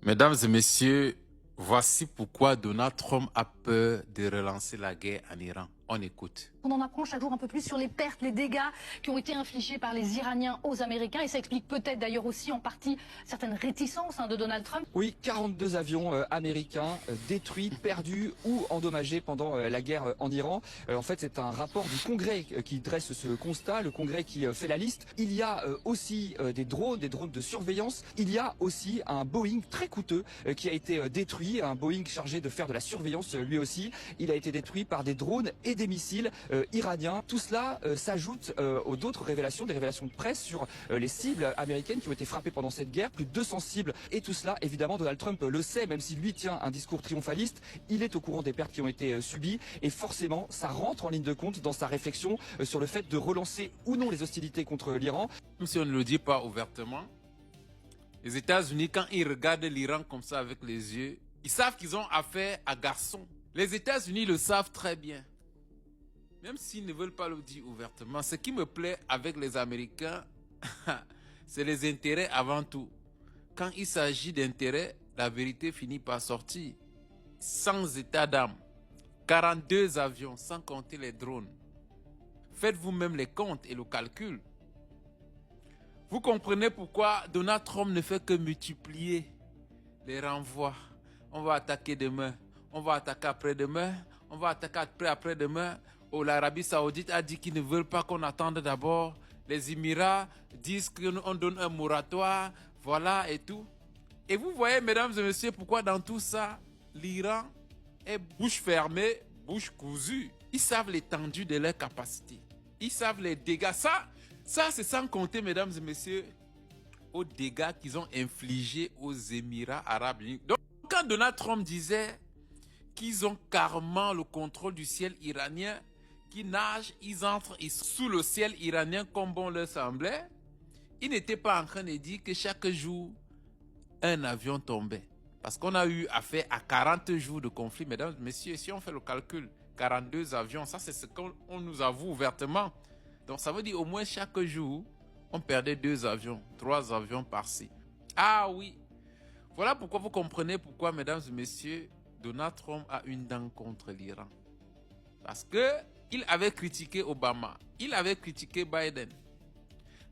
Mesdames et messieurs, voici pourquoi Donald Trump a peur de relancer la guerre en Iran. On écoute. On en apprend chaque jour un peu plus sur les pertes, les dégâts qui ont été infligés par les Iraniens aux Américains. Et ça explique peut-être d'ailleurs aussi en partie certaines réticences de Donald Trump. Oui, 42 avions américains détruits, perdus ou endommagés pendant la guerre en Iran. En fait, c'est un rapport du Congrès qui dresse ce constat, le Congrès qui fait la liste. Il y a aussi des drones de surveillance. Il y a aussi un Boeing très coûteux qui a été détruit, un Boeing chargé de faire de la surveillance lui aussi. Il a été détruit par des drones et des missiles iraniens. Tout cela s'ajoute aux d'autres révélations, des révélations de presse sur les cibles américaines qui ont été frappées pendant cette guerre, plus de 200 cibles. Et tout cela, évidemment, Donald Trump le sait, même si lui tient un discours triomphaliste, il est au courant des pertes qui ont été subies. Et forcément, ça rentre en ligne de compte dans sa réflexion sur le fait de relancer ou non les hostilités contre l'Iran. Même si on ne le dit pas ouvertement, les États-Unis, quand ils regardent l'Iran comme ça avec les yeux, ils savent qu'ils ont affaire à garçons. Les États-Unis le savent très bien. Même s'ils ne veulent pas le dire ouvertement, ce qui me plaît avec les Américains, c'est les intérêts avant tout. Quand il s'agit d'intérêts, la vérité finit par sortir. Sans état d'âme, 42 avions, sans compter les drones. Faites vous-même les comptes et le calcul. Vous comprenez pourquoi Donald Trump ne fait que multiplier les renvois. On va attaquer demain, on va attaquer après-demain, on va attaquer après-demain. Oh, l'Arabie Saoudite a dit qu'ils ne veulent pas qu'on attende d'abord. Les Émirats disent qu'on donne un moratoire, voilà et tout. Et vous voyez, mesdames et messieurs, pourquoi dans tout ça, l'Iran est bouche fermée, bouche cousue. Ils savent l'étendue de leurs capacités. Ils savent les dégâts. Ça c'est sans compter, mesdames et messieurs, aux dégâts qu'ils ont infligés aux Émirats arabes unis. Donc, quand Donald Trump disait qu'ils ont carrément le contrôle du ciel iranien, qu'ils nagent, ils entrent sous le ciel iranien comme bon leur semblait, il n'était pas en train de dire que chaque jour, un avion tombait. Parce qu'on a eu affaire à 40 jours de conflit, mesdames et messieurs. Si on fait le calcul, 42 avions, ça c'est ce qu'on nous avoue ouvertement. Donc ça veut dire au moins chaque jour, on perdait 2 avions, 3 avions par-ci. Ah oui, voilà pourquoi vous comprenez pourquoi, mesdames et messieurs, Donald Trump a une dent contre l'Iran. Parce qu'il avait critiqué Obama, il avait critiqué Biden.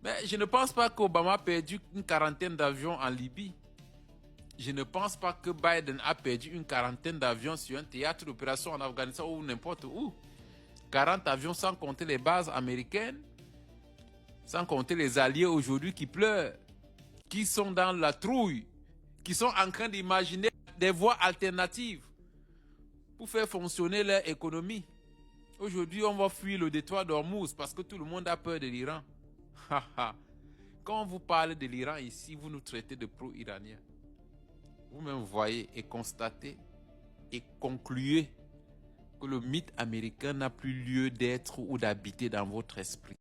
Mais je ne pense pas qu'Obama a perdu une quarantaine d'avions en Libye. Je ne pense pas que Biden a perdu une quarantaine d'avions sur un théâtre d'opération en Afghanistan ou n'importe où. 40 avions sans compter les bases américaines, sans compter les alliés aujourd'hui qui pleurent, qui sont dans la trouille, qui sont en train d'imaginer des voies alternatives pour faire fonctionner leur économie. Aujourd'hui, on va fuir le détroit d'Ormuz parce que tout le monde a peur de l'Iran. Quand on vous parle de l'Iran ici, vous nous traitez de pro-iraniens. Vous-même voyez et constatez et concluez que le mythe américain n'a plus lieu d'être ou d'habiter dans votre esprit.